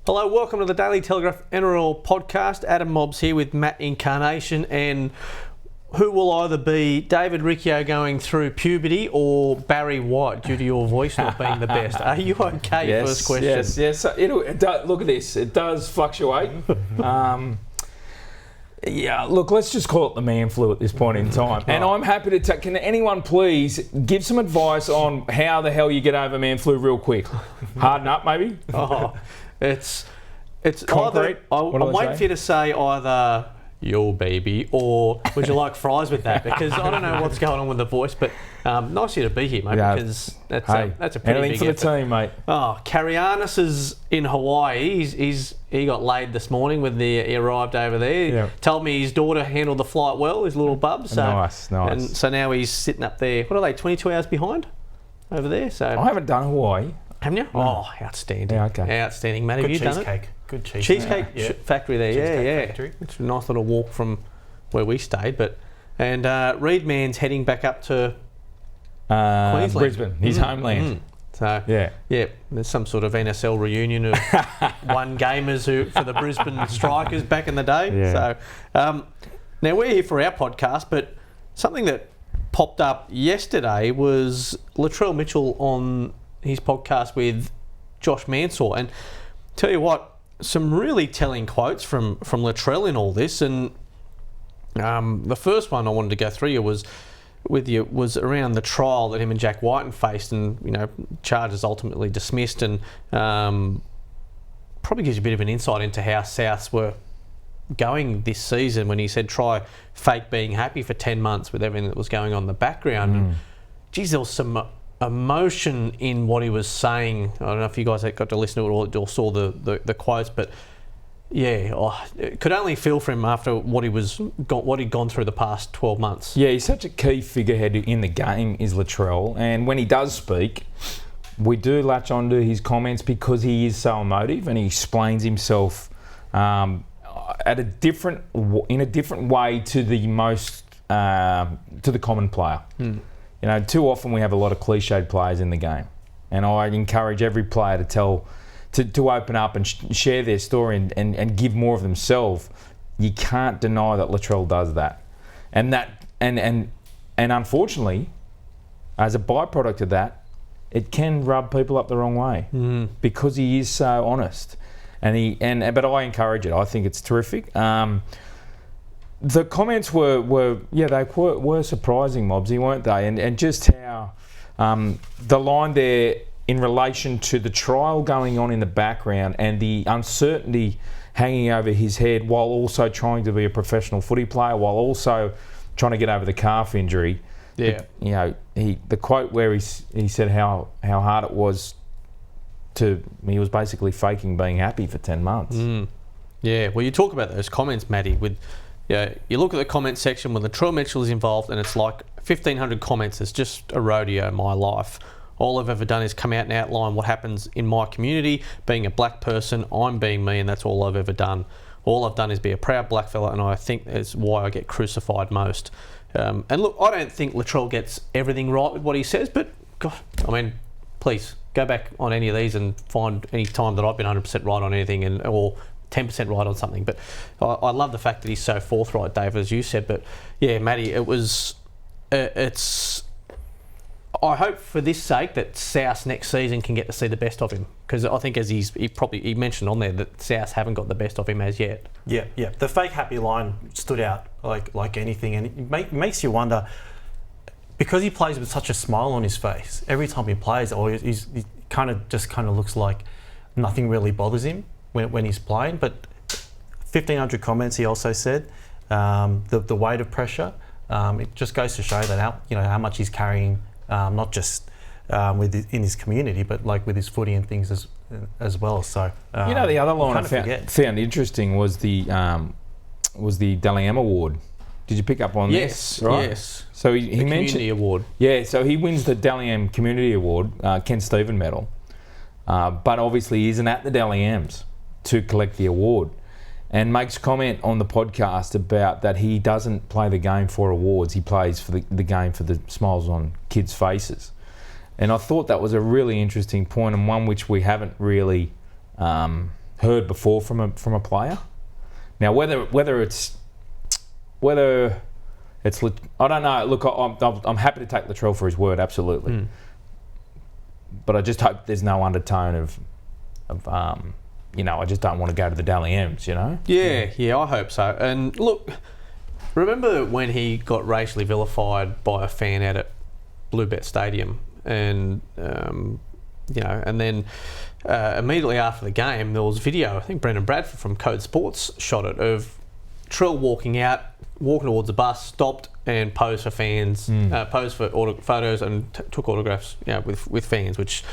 Hello, welcome to the Daily Telegraph NRL Podcast. Adam Mobbs here with Matt Encarnacion, and who will either be David Riccio going through puberty or Barry White due to your voice not being the best? Are you okay? Yes, first question. Yes. So look at this. It does fluctuate. Look, let's just call it the man flu at this point in time. And I'm happy to take... Can anyone please give some advice on how the hell you get over man flu real quick? Harden up, maybe? It's concrete. I'm waiting for you to say either your baby or would you like fries with that? Because I don't know what's going on with the voice, but nice of you to be here, mate, because that's a pretty anything big for effort. the team, mate. Carianis is in Hawaii. He got laid this morning when he arrived over there. Yeah. Told me his daughter handled the flight well, his little bub. So, Nice. And so now he's sitting up there. What are they, 22 hours behind over there? So I haven't done Hawaii. Haven't you? No. Oh, outstanding. Yeah, okay. Outstanding, mate. Have you done it? Good cheesecake. Cheesecake factory there, Cheesecake factory. It's a nice little walk from where we stayed. And Reedman's heading back up to Queensland. Brisbane, his homeland. So, there's some sort of NSL reunion of one gamers for the Brisbane Strikers back in the day. Yeah. So, now we're here for our podcast, but something that popped up yesterday was Latrell Mitchell on his podcast with Josh Mansour. And tell you what, some really telling quotes from Latrell in all this. And the first one I wanted to go through was around the trial that him and Jack Whiten faced, and charges ultimately dismissed, and probably gives you a bit of an insight into how Souths were going this season when he said try fake being happy for 10 months with everything that was going on in the background. And, geez, there was some emotion in what he was saying. I don't know if you guys got to listen to it or saw the quotes, but it could only feel for him after what he'd gone through the past 12 months. Yeah, he's such a key figurehead in the game, is Latrell, and when he does speak, we do latch onto his comments because he is so emotive and he explains himself in a different way to the common player. Too often we have a lot of cliched players in the game, and I encourage every player to open up and share their story and give more of themselves. You can't deny that Latrell does that, and unfortunately, as a byproduct of that, it can rub people up the wrong way because he is so honest, but I encourage it. I think it's terrific. The comments were surprising, Mobbsy, weren't they? And just how the line there in relation to the trial going on in the background and the uncertainty hanging over his head while also trying to be a professional footy player, while also trying to get over the calf injury. Yeah. The quote where he said how hard it was he was basically faking being happy for 10 months. Yeah, well, you talk about those comments, Matty, you look at the comment section when Latrell Mitchell is involved and it's like 1,500 comments. It's just a rodeo in my life. All I've ever done is come out and outline what happens in my community. Being a black person, I'm being me, and that's all I've ever done. All I've done is be a proud black fella, and I think that's why I get crucified most. And look, I don't think Latrell gets everything right with what he says, but God, please go back on any of these and find any time that I've been 100% right on anything or 10% right on something. But I love the fact that he's so forthright, Dave, as you said. But yeah, Matty, I hope for this sake that South next season can get to see the best of him, because I think as he mentioned on there that South haven't got the best of him as yet. Yeah. The fake happy line stood out like anything, and it makes you wonder, because he plays with such a smile on his face every time he plays. He kind of looks like nothing really bothers him when he's playing. But 1,500 comments, he also said, the weight of pressure. It just goes to show that how much he's carrying. Not just in his community, but like with his footy and things as well. So the other line I found interesting was the Dally M Award. Did you pick up on this? Right? Yes. So he mentioned Community Award. Yeah. So he wins the Dally M Community Award, Ken Stephen Medal, but obviously he isn't at the Dally M's to collect the award. And makes comment on the podcast about that he doesn't play the game for awards. He plays for the game for the smiles on kids' faces. And I thought that was a really interesting point, and one which we haven't really heard before from a player. Now, whether it's I don't know. Look, I'm happy to take Latrell for his word, absolutely. But I just hope there's no undertone of I just don't want to go to the Dally M's, Yeah, I hope so. And look, remember when he got racially vilified by a fan out at Bluebet Stadium, and and then immediately after the game there was video. I think Brendan Bradford from Code Sports shot it of Trill walking towards the bus, stopped and posed for fans, posed for photos and took autographs, with fans, which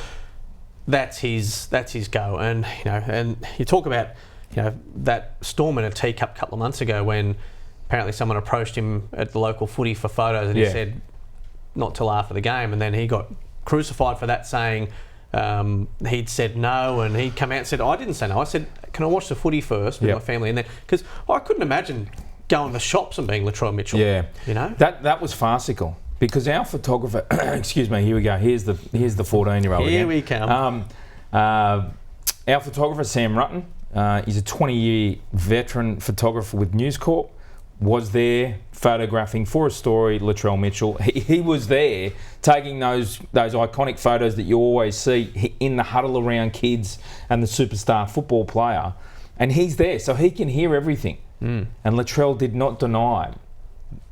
that's his go. And and you talk about that storm in a teacup a couple of months ago when apparently someone approached him at the local footy for photos, and he said not till after the game, and then he got crucified for that, saying he'd said no, and he came out and said, I didn't say no, I said, can I watch the footy first with my family? And then, because I couldn't imagine going to the shops and being Latrell Mitchell. Yeah, that was farcical, because our photographer, excuse me, here we go. Here's the 14-year-old. Here we come. Our photographer Sam Rutten, he's a 20-year veteran photographer with News Corp. Was there photographing for a story Latrell Mitchell. He was there taking those iconic photos that you always see in the huddle around kids and the superstar football player, and he's there so he can hear everything. And Latrell did not deny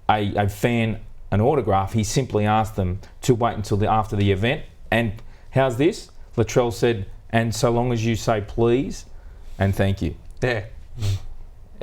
a fan an autograph. He simply asked them to wait until after the event. And how's this? Latrell said, and so long as you say please and thank you. Yeah.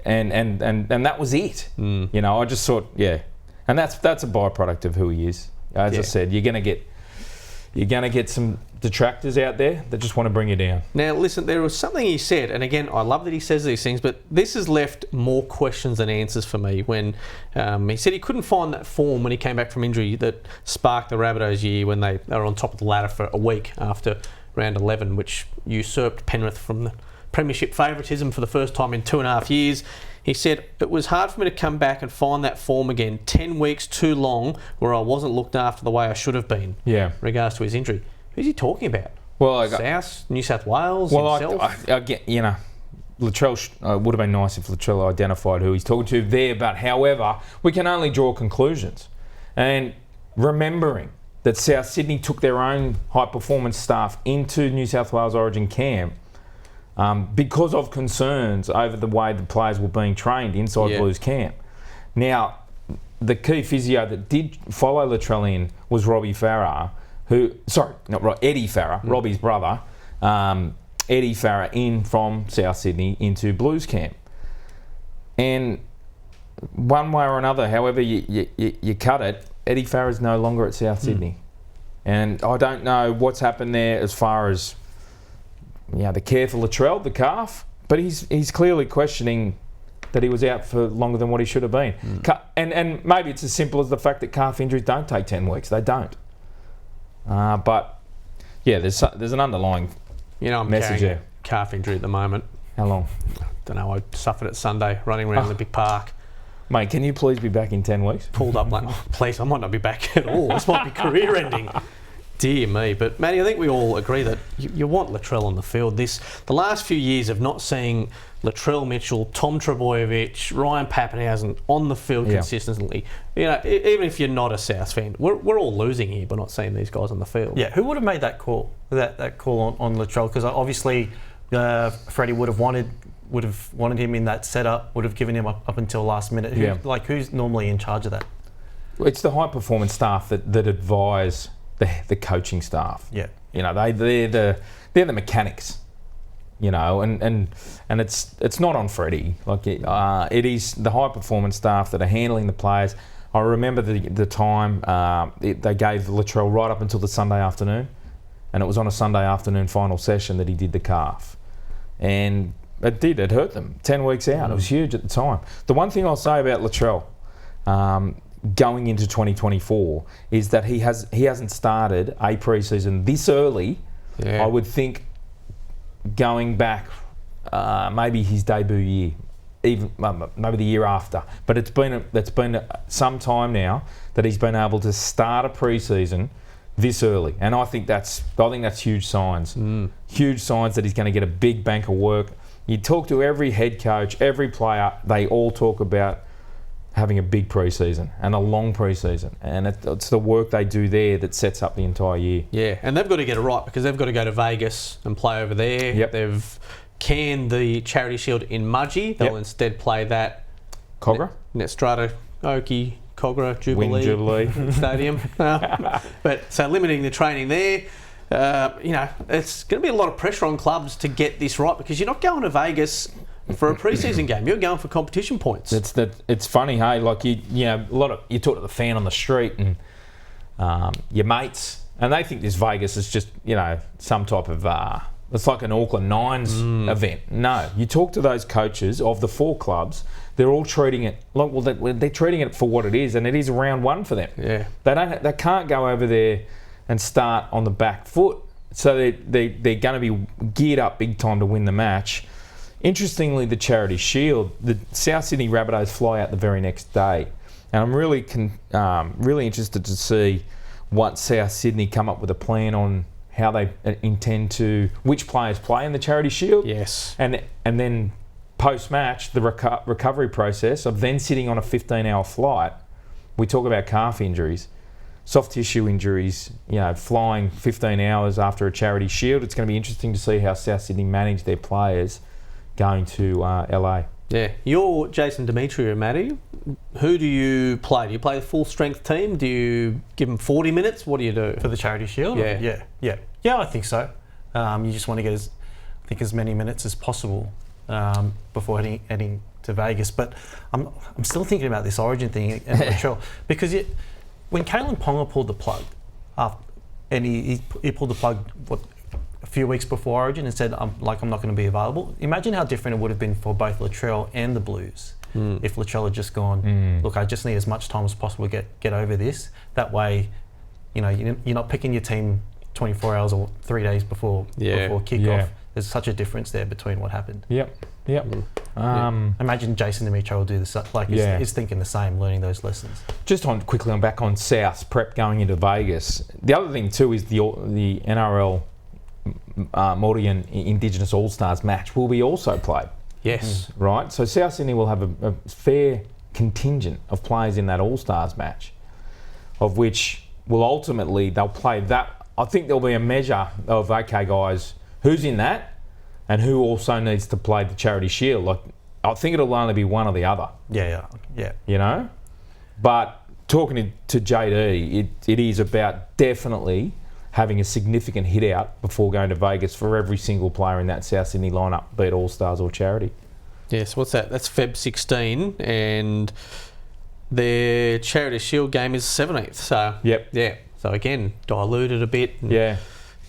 And that was it. I just thought, and that's a byproduct of who he is. As I said, you're gonna get some detractors out there that just want to bring you down. Now listen, there was something he said, and again, I love that he says these things, but this has left more questions than answers for me. When he said he couldn't find that form when he came back from injury that sparked the Rabbitohs year when they were on top of the ladder for a week after round 11, which usurped Penrith from the premiership favouritism for the first time in 2.5 years. He said, it was hard for me to come back and find that form again. 10 weeks too long where I wasn't looked after the way I should have been. Yeah. In regards to his injury. Who's he talking about? Well, New South Wales, himself? I get, Latrell, would have been nice if Latrell identified who he's talking to there, but however, we can only draw conclusions. And remembering that South Sydney took their own high performance staff into New South Wales Origin camp, because of concerns over the way the players were being trained inside Blues camp. Now, the key physio that did follow Latrell in was Eddie Farrar, Robbie's brother, Eddie Farrar in from South Sydney into Blues camp. And one way or another, however you cut it, Eddie Farrar is no longer at South Sydney. And I don't know what's happened there as far as the care for Latrell, the calf, but he's clearly questioning that he was out for longer than what he should have been. And maybe it's as simple as the fact that calf injuries don't take 10 weeks. They don't. But there's an underlying I'm message there. Calf injury at the moment. How long? I don't know. I suffered it Sunday running around Olympic Park. Mate, can you please be back in 10 weeks? Pulled up like, please, I might not be back at all. This might be career ending. Dear me. But Matty, I think we all agree that you want Latrell on the field. The last few years of not seeing Latrell Mitchell, Tom Trbojevic, Ryan Papenhuyzen on the field consistently. Even if you're not a South fan, we're all losing here by not seeing these guys on the field. Yeah, who would have made that call? That call on Latrell? Because obviously Freddie would have wanted him in that setup, would have given him up until last minute. Who's normally in charge of that? It's the high performance staff that advise the coaching staff. Yeah. They're the mechanics. And it's not on Freddie. It is the high performance staff that are handling the players. I remember the time they gave Latrell right up until the Sunday afternoon, and it was on a Sunday afternoon final session that he did the calf, and it hurt them. 10 weeks out, it was huge at the time. The one thing I'll say about Latrell, going into 2024, is that he hasn't started a pre-season this early. I would think going back maybe his debut year, even maybe the year after, but it's been some time now that he's been able to start a pre-season this early, and I think that's huge signs. Huge signs that he's going to get a big bank of work. You talk to every head coach, every player, they all talk about having a big pre-season and a long pre-season. And it's the work they do there that sets up the entire year. Yeah, and they've got to get it right because they've got to go to Vegas and play over there. Yep. They've canned the Charity Shield in Mudgee. They'll instead play that Cogra? Netstrata, Oki, Cogra, Wing Jubilee. Stadium. But so limiting the training there. It's going to be a lot of pressure on clubs to get this right because you're not going to Vegas for a pre-season game. You're going for competition points. It's funny, hey. Like you talk to the fan on the street and your mates, and they think this Vegas is just some type of it's like an Auckland Nines event. No, you talk to those coaches of the 4 clubs. They're all treating it they're treating it for what it is, and it is round 1 for them. Yeah, they can't go over there and start on the back foot. So they're going to be geared up big time to win the match. Interestingly, the Charity Shield, the South Sydney Rabbitohs fly out the very next day, and I'm really interested to see what South Sydney come up with a plan on how they intend to, which players play in the Charity Shield. Yes, and then post-match the recovery process of then sitting on a 15-hour flight. We talk about calf injuries, soft tissue injuries, flying 15 hours after a Charity Shield. It's going to be interesting to see how South Sydney manage their players going to LA. Yeah. You're Jason Demetriou, Matty. Who do you play? Do you play the full-strength team? Do you give them 40 minutes? What do you do? For the Charity Shield? Yeah. Yeah, I think so. You just want to get as many minutes as possible before heading to Vegas. But I'm still thinking about this Origin thing and Latrell, because when Kalen Ponga pulled the plug, and he pulled the plug a few weeks before Origin and said, I'm not going to be available. Imagine how different it would have been for both Latrell and the Blues if Latrell had just gone, look, I just need as much time as possible to get over this. That way, you're not picking your team 24 hours or 3 days before kickoff. Yeah. There's such a difference there between what happened. Yep. Imagine Jason Demetriou will do this. He's thinking the same, learning those lessons. Just quickly back on South's prep going into Vegas. The other thing too is the NRL Māori and Indigenous All-Stars match will be also played. Yes. Right? So South Sydney will have a fair contingent of players in that All-Stars match, of which will ultimately they'll play that. I think there'll be a measure of, okay guys, who's in that and who also needs to play the Charity Shield. Like, I think it'll only be one or the other. Yeah. But talking to JD, it is about definitely having a significant hit out before going to Vegas for every single player in that South Sydney lineup, be it All-Stars or Charity. Yes, what's that? That's Feb 16, and their Charity Shield game is 17th. So yeah. So again, diluted a bit. Yeah.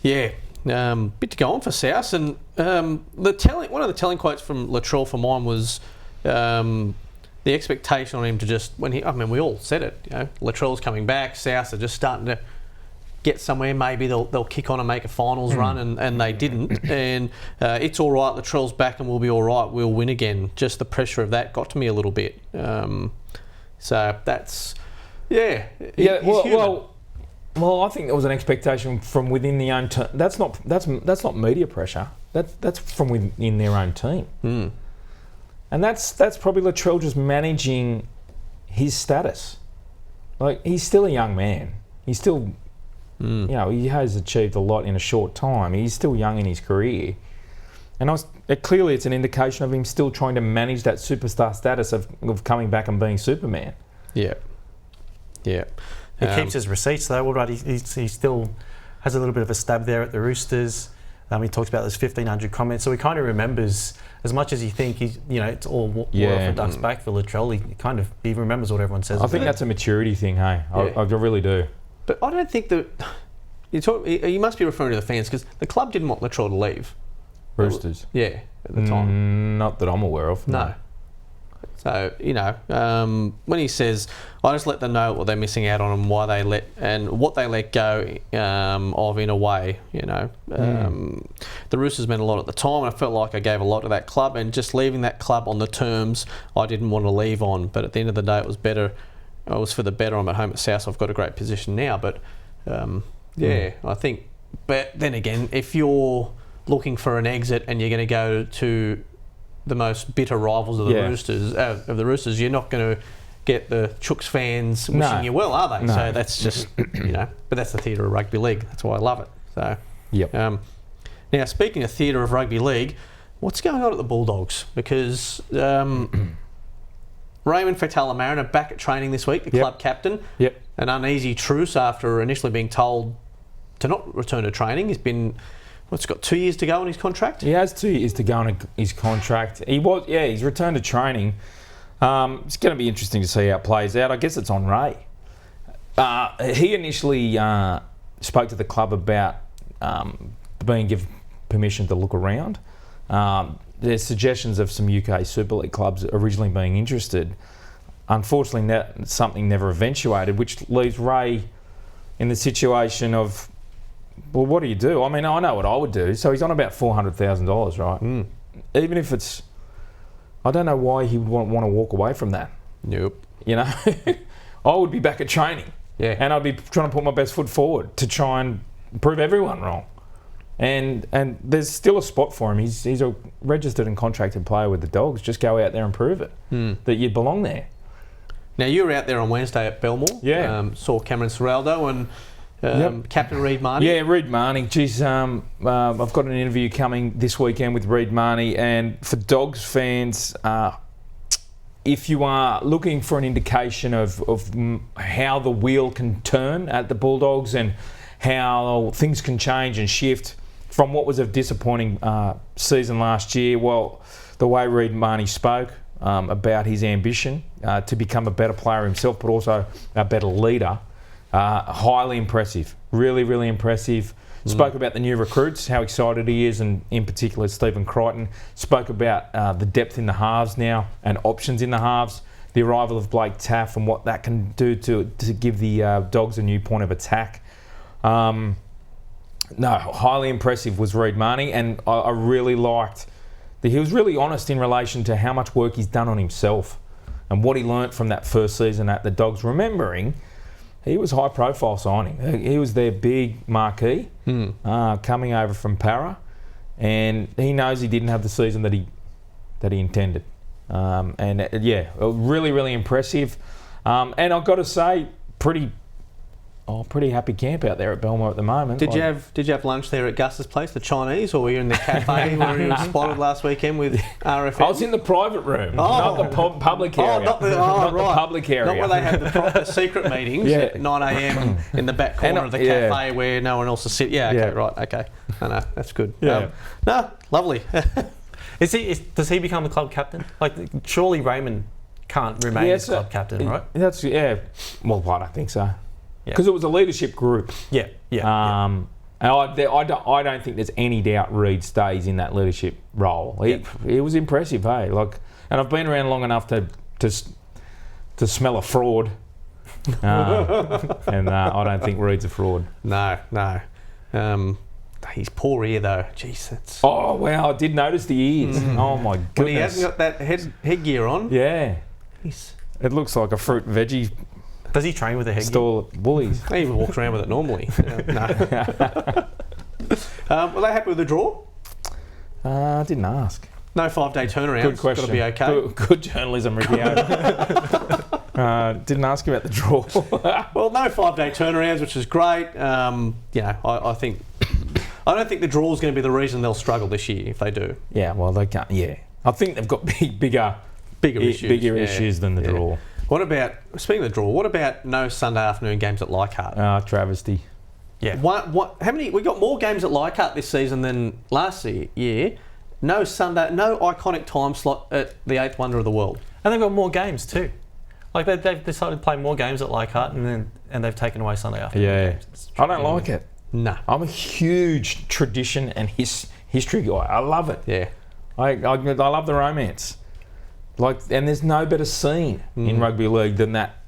Bit to go on for South, and one of the telling quotes from Latrell for mine was the expectation on him to just we all said it. Latrell's coming back. South are just starting to get somewhere. Maybe they'll kick on and make a finals run, and they didn't. And it's all right. Latrell's back, and we'll be all right. We'll win again. Just the pressure of that got to me a little bit. So that's Well, I think there was an expectation from within the own team. That's not media pressure. That's from within their own team. And that's probably Latrell just managing his status. Like, he's still a young man. He's still, he has achieved a lot in a short time. He's still young in his career. And clearly it's an indication of him still trying to manage that superstar status of coming back and being Superman. Yeah. He keeps his receipts though, all right. He still has a little bit of a stab there at the Roosters. He talks about those 1,500 comments, so he kind of remembers, as much as you think it's all water off a duck's back for Latrell. He remembers what everyone says. I think that's a maturity thing, hey. Yeah. I really do. But I don't think that you must be referring to the fans, because the club didn't want Latrell to leave. Roosters. Yeah, at the time. Not that I'm aware of. No. So, when he says, I just let them know what they're missing out on and what they let go of in a way, The Roosters meant a lot at the time, and I felt like I gave a lot to that club, and just leaving that club on the terms I didn't want to leave on. But at the end of the day, it was better. It was for the better. I'm at home at South, so I've got a great position now. But, I think... But then again, if you're looking for an exit and you're going to go to the most bitter rivals of the Roosters. You're not going to get the Chooks fans wishing you well, are they? No. So that's just, but that's the theatre of rugby league. That's why I love it. So, Yep. Now, speaking of theatre of rugby league, what's going on at the Bulldogs? Because Raymond Faitala-Mariner back at training this week, the club captain. Yep. An uneasy truce after initially being told to not return to training. He's been, what's got 2 years to go on his contract? He has 2 years to go on his contract. He's returned to training. It's going to be interesting to see how it plays out. I guess it's on Ray. He initially spoke to the club about being given permission to look around. There's suggestions of some UK Super League clubs originally being interested. Unfortunately, something never eventuated, which leaves Ray in the situation of, well, what do you do? I mean, I know what I would do. So he's on about $400,000, right? Even if it's, I don't know why he would want to walk away from that. Nope. You know, I would be back at training. Yeah. And I'd be trying to put my best foot forward to try and prove everyone wrong. And there's still a spot for him. He's a registered and contracted player with the Dogs. Just go out there and prove it, that you belong there. Now, you were out there on Wednesday at Belmore. Yeah. Saw Cameron Ciraldo and Captain Reid Mahoney. Yeah, Reid Mahoney. Geez, I've got an interview coming this weekend with Reid Mahoney. And for Dogs fans, if you are looking for an indication of how the wheel can turn at the Bulldogs and how things can change and shift from what was a disappointing season last year, well, the way Reid Mahoney spoke about his ambition to become a better player himself, but also a better leader, highly impressive. Really, really impressive. Spoke about the new recruits, how excited he is, and in particular Stephen Crichton. Spoke about the depth in the halves now and options in the halves, the arrival of Blake Taff and what that can do to give the Dogs a new point of attack. Highly impressive was Reid Mahoney, and I really liked that he was really honest in relation to how much work he's done on himself and what he learnt from that first season at the Dogs, remembering he was high profile signing. He was their big marquee coming over from Parra, and he knows he didn't have the season that he intended. Really, really impressive. And I've got to say, pretty happy camp out there at Belmore at the moment. Did you have lunch there at Gus's place, the Chinese, or were you in the cafe where you were spotted last weekend with RFM? I was in the private room, not the public area. Not the public area. Not where they have the proper secret meetings at 9 a.m. in the back corner of the cafe where no one else is sitting. Yeah, okay, right, okay. No, that's good. Yeah. Lovely. Does he become the club captain? Like, surely Raymond can't remain as club captain, right? Well, I don't think so. Because it was a leadership group. Yeah. And I don't think there's any doubt Reid stays in that leadership role. He was impressive, hey. And I've been around long enough to smell a fraud, and I don't think Reid's a fraud. No. He's poor ear though. Jeez, that's. Oh wow! I did notice the ears. Oh my goodness! When he hasn't got that headgear on. Yeah. It looks like a fruit and veggie. Does he train with a headgear? Stall at Woolies. He even walks around with it normally. No. Were they happy with the draw? I didn't ask. No 5-day turnaround. Good question. Got to be okay. Good journalism, Riccio. Didn't ask about the draw. Well, no 5-day turnarounds, which is great. I think. I don't think the draw is going to be the reason they'll struggle this year if they do. Yeah, well, they can't. Yeah, I think they've got bigger issues than the draw. What about, speaking of the draw, what about no Sunday afternoon games at Leichhardt? Travesty. Yeah. How many? We got more games at Leichhardt this season than last year. No Sunday, no iconic time slot at the 8th wonder of the world. And they've got more games too. Like they've decided to play more games at Leichhardt, and they've taken away Sunday afternoon games. I don't like it. No. I'm a huge tradition and history guy. I love it. Yeah. I love the romance. And there's no better scene in rugby league than that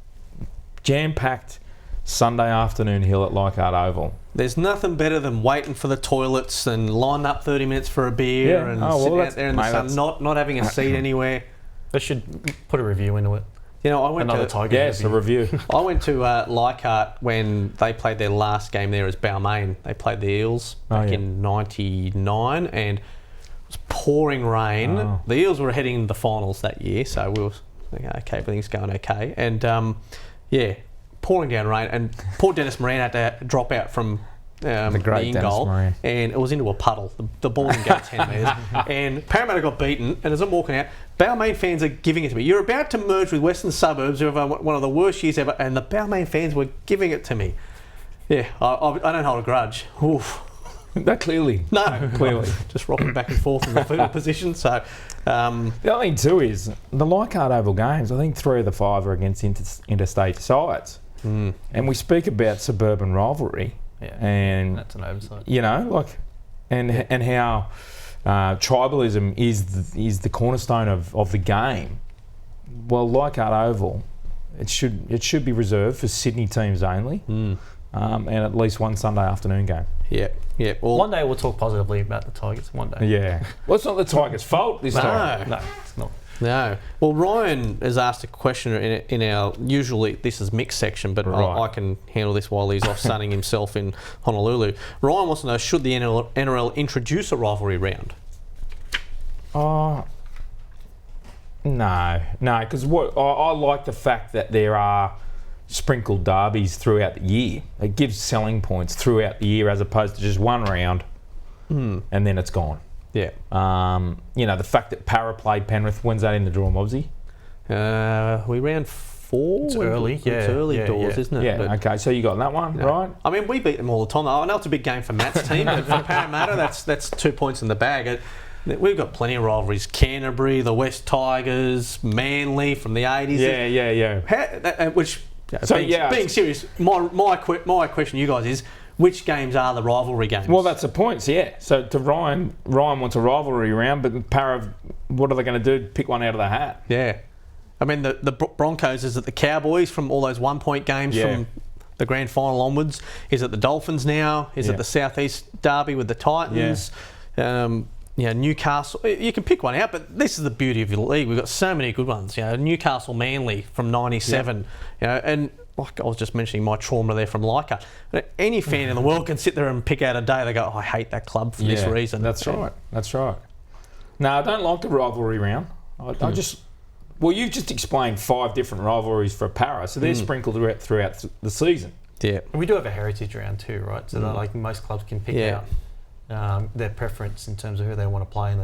jam-packed Sunday afternoon hill at Leichhardt Oval. There's nothing better than waiting for the toilets and lining up 30 minutes for a beer and sitting out there in the sun, not having a seat anywhere. They should put a review into it. You know, I went a review. I went to Leichhardt when they played their last game there as Balmain. They played the Eels back in '99, and it was pouring rain. Oh. The Eels were heading into the finals that year, so we were thinking, okay, everything's going okay. And pouring down rain, and poor Dennis Moran had to drop out from the great in Dennis goal, Moran. and it was into a puddle. The ball didn't go 10 metres, and Parramatta got beaten. And as I'm walking out, Balmain fans are giving it to me. You're about to merge with Western Suburbs, who have one of the worst years ever, and the Balmain fans were giving it to me. Yeah, I don't hold a grudge. Oof. That clearly. No, clearly. Just rocking back and forth in the fetal position. So, The other thing too is the Leichhardt Oval games. I think 3 of the 5 are against interstate sides, and we speak about suburban rivalry, and that's an oversight. You know, like, and how tribalism is the cornerstone of the game. Well, Leichhardt Oval, it should be reserved for Sydney teams only, and at least one Sunday afternoon game. Yeah. Well, One day we'll talk positively about the Tigers. One day. Yeah. Well, it's not the Tigers' fault this time. No, it's not. No. Well, Ryan has asked a question in our, usually this is mixed section, but Right. I can handle this while he's off sunning himself in Honolulu. Ryan wants to know, should the NRL introduce a rivalry round? No, because I like the fact that there are sprinkled derbies throughout the year. It gives selling points throughout the year as opposed to just one round and then it's gone. Yeah. The fact that Parra played Penrith, when's that in the draw, Mobbsy? We round 4. It's early, It's yeah, early yeah, doors, yeah. isn't it? Yeah, But, okay, so you got that one, right? I mean, we beat them all the time. I know it's a big game for Matt's team, but for Parramatta, that's 2 points in the bag. We've got plenty of rivalries. Canterbury, the West Tigers, Manly from the 80s. Yeah. Being serious, my question to you guys is, which games are the rivalry games? Well, that's the point, yeah. So to Ryan wants a rivalry round, but Parra, what are they going to do? Pick one out of the hat? Yeah. I mean, the Broncos, is it the Cowboys from all those 1 point games from the grand final onwards? Is it the Dolphins now? Is it the Southeast Derby with the Titans? Newcastle. You can pick one out, but this is the beauty of your league. We've got so many good ones. Newcastle Manly from 97. And like I was just mentioning, my trauma there from Leichhardt. Any fan in the world can sit there and pick out a day. They go, I hate that club for this reason. That's right. No, I don't like the rivalry round. You've just explained 5 different rivalries for Parra, so they're sprinkled throughout the season. Yeah. We do have a heritage round too, right? So that like most clubs can pick out their preference in terms of who they want to play in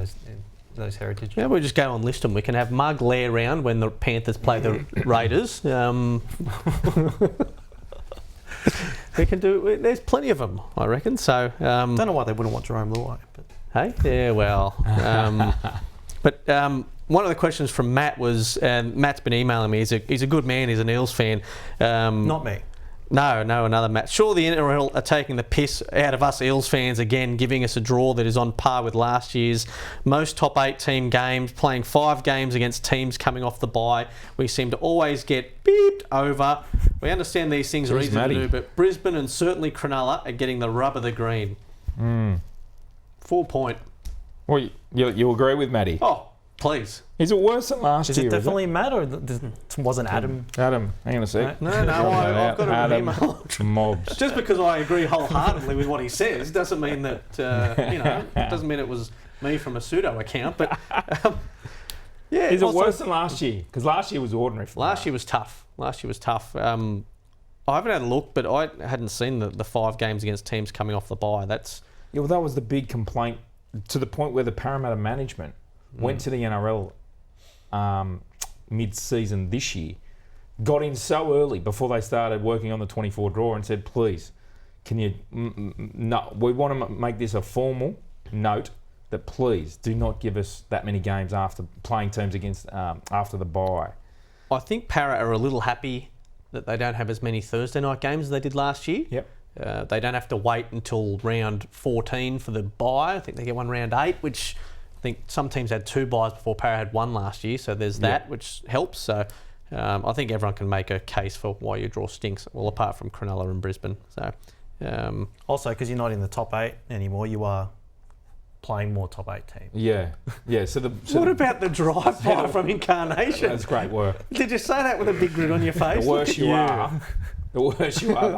those heritage. Yeah, we'll just go and list them. We can have Mug Lair round when the Panthers play the Raiders. We can do. There's plenty of them, I reckon. So don't know why they wouldn't want Jerome Luai, but hey, yeah, well, one of the questions from Matt was, Matt's been emailing me. He's a good man. He's an Eels fan. not me. No, another Matt. Sure, the NRL are taking the piss out of us Eels fans again, giving us a draw that is on par with last year's. Most top 8 team games, playing 5 games against teams coming off the bye. We seem to always get beeped over. We understand these things are easy to do, but Brisbane and certainly Cronulla are getting the rub of the green. 4 point. Well, you agree with Matty? Oh, please. Is it worse than last year? Is it definitely Matt, or wasn't Adam? Adam, hang on a sec. No, I've got an email. Mobs. Just because I agree wholeheartedly with what he says doesn't mean that, doesn't mean it was me from a pseudo account. But, Is it worse than last year? Because last year was ordinary for Last year was tough. I haven't had a look, but I hadn't seen the 5 games against teams coming off the bye. That was the big complaint, to the point where the Parramatta management went to the NRL mid-season this year, got in so early before they started working on the 24 draw and said, please, can you... No, we want to make this a formal note that please do not give us that many games after playing teams against after the bye. I think Parra are a little happy that they don't have as many Thursday night games as they did last year. Yep. They don't have to wait until round 14 for the bye. I think they get one round 8, which... I think some teams had 2 buys before Parra had 1 last year, so there's that, which helps. So I think everyone can make a case for why your draw stinks, well, apart from Cronulla and Brisbane. So also, because you're not in the top 8 anymore, you are playing more top 8 teams. Yeah. What about the drive-by from Incarnation? That's great work. Did you say that with a big grin on your face? The worse you are, the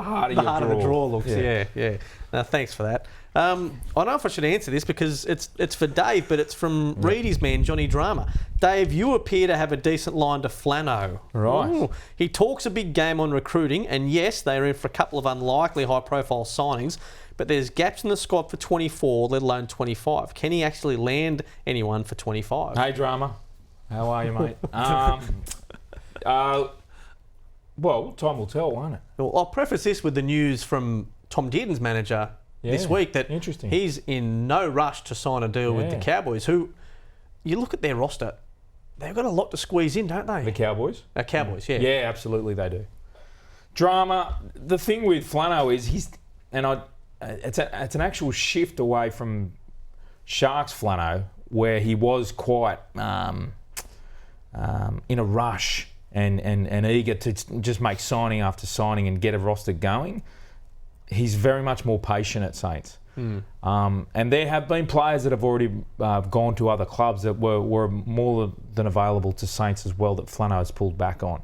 harder the your harder draw. the draw looks. Yeah. No, thanks for that. I don't know if I should answer this because it's for Dave, but it's from Reedy's man, Johnny Drama. Dave, you appear to have a decent line to Flano. Right. Ooh. He talks a big game on recruiting, and yes, they are in for a couple of unlikely high-profile signings, but there's gaps in the squad for 24, let alone 25. Can he actually land anyone for 25? Hey, Drama. How are you, mate? Well, time will tell, won't it? Well, I'll preface this with the news from Tom Dearden's manager this week that he's in no rush to sign a deal with the Cowboys, who, you look at their roster, they've got a lot to squeeze in, don't they? The Cowboys? Cowboys, yeah. Yeah, absolutely they do. Drama, the thing with Flano is it's an actual shift away from Sharks Flano, where he was quite in a rush and eager to just make signing after signing and get a roster going. He's very much more patient at Saints. And there have been players that have already gone to other clubs that were more than available to Saints as well that Flano has pulled back on.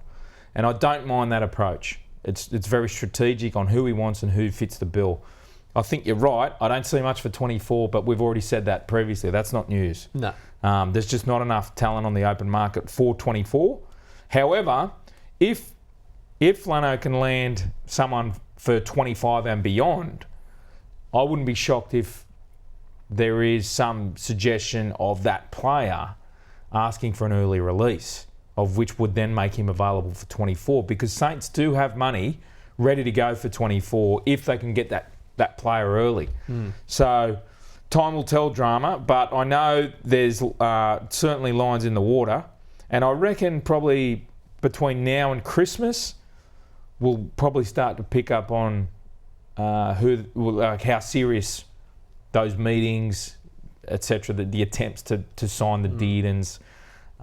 And I don't mind that approach. It's very strategic on who he wants and who fits the bill. I think you're right. I don't see much for 24, but we've already said that previously. That's not news. No. There's just not enough talent on the open market for 24. However, if Flano can land someone for 25 and beyond, I wouldn't be shocked if there is some suggestion of that player asking for an early release, of which would then make him available for 24, because Saints do have money ready to go for 24 if they can get that player early. So time will tell, Drama, but I know there's certainly lines in the water, and I reckon probably between now and Christmas we'll probably start to pick up on how serious those meetings, etc., the attempts to sign the Deardens,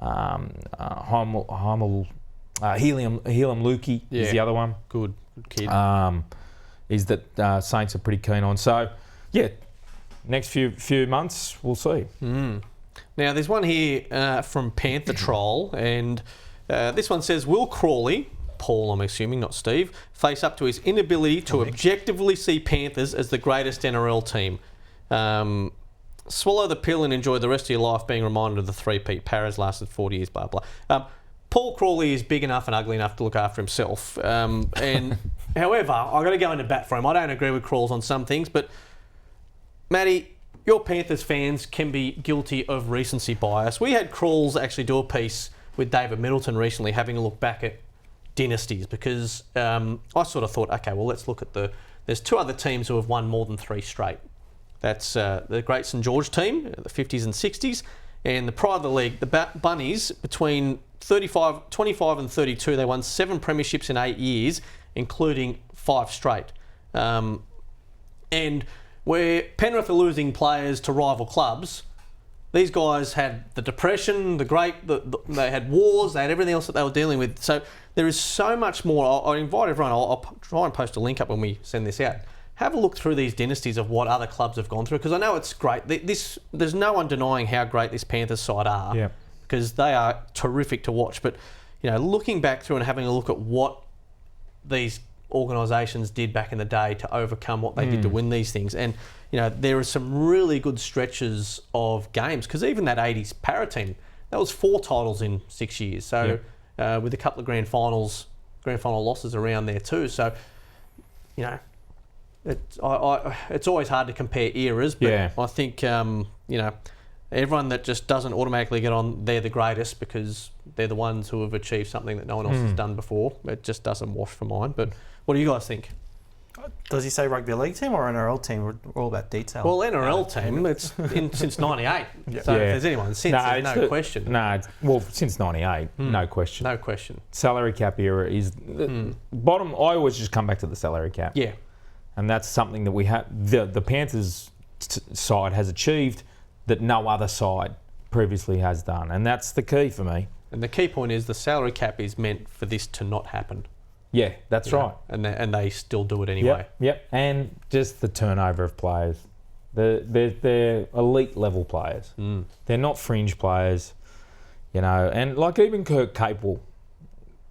Helium Lukey is the other one. Good kid. Is that Saints are pretty keen on. So, yeah, next few months we'll see. Now, there's one here from Panther Troll, and this one says, will Crawley, Paul I'm assuming, not Steve, face up to his inability to objectively see Panthers as the greatest NRL team? Swallow the pill and enjoy the rest of your life being reminded of the three-peat. Parra's lasted 40 years, blah, blah. Paul Crawley is big enough and ugly enough to look after himself. And however, I've got to go into bat for him. I don't agree with Crawls on some things, but Matty, your Panthers fans can be guilty of recency bias. We had Crawls actually do a piece with David Middleton recently, having a look back at dynasties, because I sort of thought, okay, well, let's look at there's two other teams who have won more than 3 straight. That's the Great St George team, the 50s and 60s, and the pride of the league, the Bunnies, between 25 and 32, they won 7 premierships in 8 years, including 5 straight. And where Penrith are losing players to rival clubs, these guys had the Depression, they had wars, they had everything else that they were dealing with. So there is so much more. I invite everyone, I'll try and post a link up when we send this out. Have a look through these dynasties of what other clubs have gone through, because I know it's great. There's no one denying how great this Panthers side are, because they are terrific to watch. But looking back through and having a look at what these organisations did back in the day to overcome what they did to win these things, and there are some really good stretches of games, because even that 80s Parra team, that was 4 titles in 6 years. So with a couple of grand final losses around there too. So it's always hard to compare eras, but I think everyone that just doesn't automatically get on, they're the greatest because they're the ones who have achieved something that no one else has done before. It just doesn't wash for mine. But what do you guys think? Does he say rugby league team or NRL team? We're all about detail. Well, NRL team, it's since 98. So if there's anyone since, there's no question. Since 98, no question. No question. Salary cap era is the bottom. I always just come back to the salary cap. Yeah. And that's something that we have. The Panthers side has achieved that no other side previously has done, and that's the key for me. And the key point is the salary cap is meant for this to not happen. Yeah, that's right. And they still do it anyway. Yep. And just the turnover of players. They're elite level players. They're not fringe players, you know. And like even Kirk Capewell,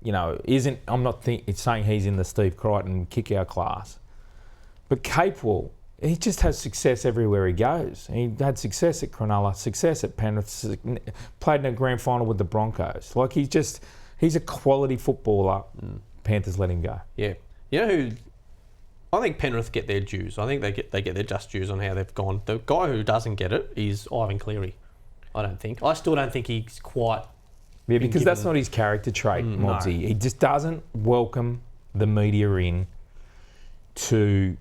you know, isn't. I'm not saying he's in the Steve Crichton kick-out class, but Capewell, he just has success everywhere he goes. He had success at Cronulla, success at Penrith, played in a grand final with the Broncos. Like he's a quality footballer. Panthers let him go. Yeah, you know who? I think Penrith get their dues. I think they get their just dues on how they've gone. The guy who doesn't get it is Ivan Cleary. I still don't think he's quite. Yeah, because that's not his character trait, Modsy. No. He just doesn't welcome the media in to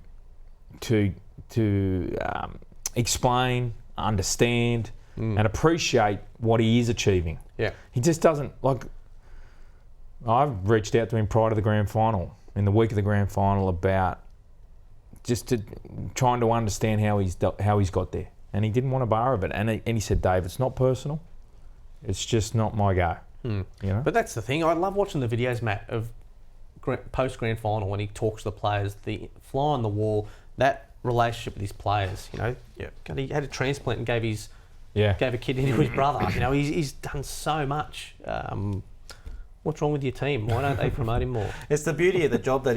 explain, understand, and appreciate what he is achieving. Yeah, he just doesn't like. I've reached out to him prior to the grand final, in the week of the grand final, about just trying to understand how he's got there, and he didn't want a bar of it. And he said, "Dave, it's not personal. It's just not my go." You know. But that's the thing. I love watching the videos, Matt, of post grand final when he talks to the players, the fly on the wall, that relationship with his players. You know, he had a transplant and gave a kidney to his brother. You know, he's done so much. What's wrong with your team? Why don't they promote him more? It's the beauty of the job that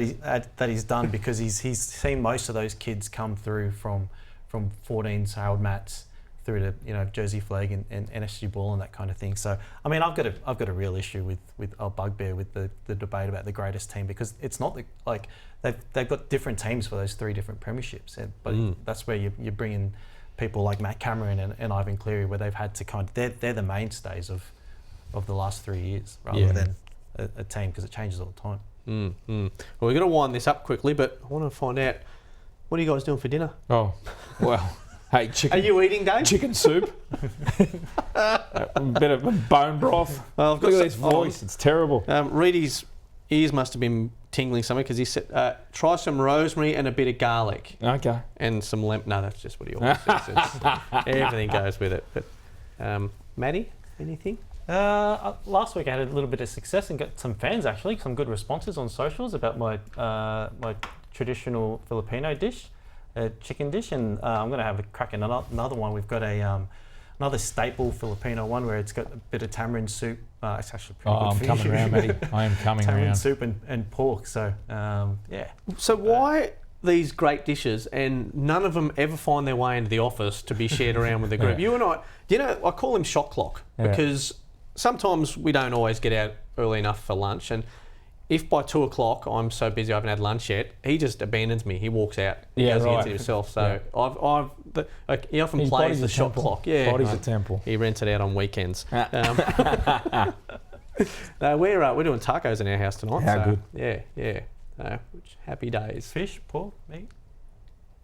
he's done, because he's seen most of those kids come through from 14s, Harold Matts, through to, you know, Jersey Flag and NSG Ball and that kind of thing. So I mean, I've got a real issue with a bugbear with the debate about the greatest team, because it's not like they've got different teams for those 3 different premierships, but that's where you bring in people like Matt Cameron and Ivan Cleary, where they've had to they're the mainstays of the last 3 years, rather than a team, because it changes all the time. Well, we're going to wind this up quickly, but I want to find out, what are you guys doing for dinner? Oh, well, hey, chicken. Are you eating, Dave? Chicken soup. A bit of bone broth. Well, Look at this voice, it's terrible. Reedy's ears must have been tingling something, because he said, try some rosemary and a bit of garlic. Okay. And some lemon. No, that's just what he always says. Everything goes with it. But Maddie, anything? Last week I had a little bit of success and got some fans, actually, some good responses on socials about my traditional Filipino dish, chicken dish, and I'm going to have a crack at another one. We've got another staple Filipino one where it's got a bit of tamarind soup. It's actually pretty good. I'm coming around, Matty. I am coming tamarind around. soup and pork. So yeah. So why these great dishes and none of them ever find their way into the office to be shared around with the group? You and I, I call him shot clock, because sometimes we don't always get out early enough for lunch, and if by 2 o'clock I'm so busy I haven't had lunch yet, he just abandons me. He walks out. He goes into himself. So he often plays the shot clock. Yeah, Body's a temple. He rents it out on weekends. No, we're doing tacos in our house tonight. How good? Yeah. Happy days. Fish, pork, meat?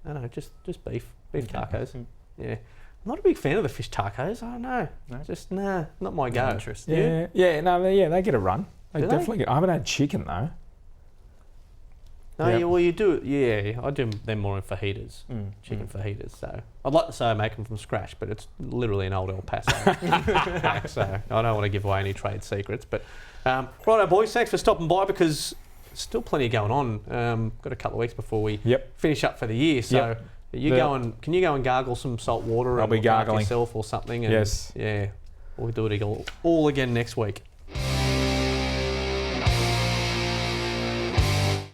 No, just beef tacos. Yeah. I'm not a big fan of the fish tacos. I don't know. No? Just not my go. Interest. Yeah, they get a run. They definitely get. I haven't had chicken though. No, you do. Yeah, I do them more in fajitas, chicken fajitas. So I'd like to say I make them from scratch, but it's literally an old El Paso pack, so I don't want to give away any trade secrets. But righto, boys, thanks for stopping by, because there's still plenty going on. Got a couple of weeks before we finish up for the year. So can you go and gargle some salt water? I'll be gargling yourself or something. And, yes. Yeah. We'll do it all again next week.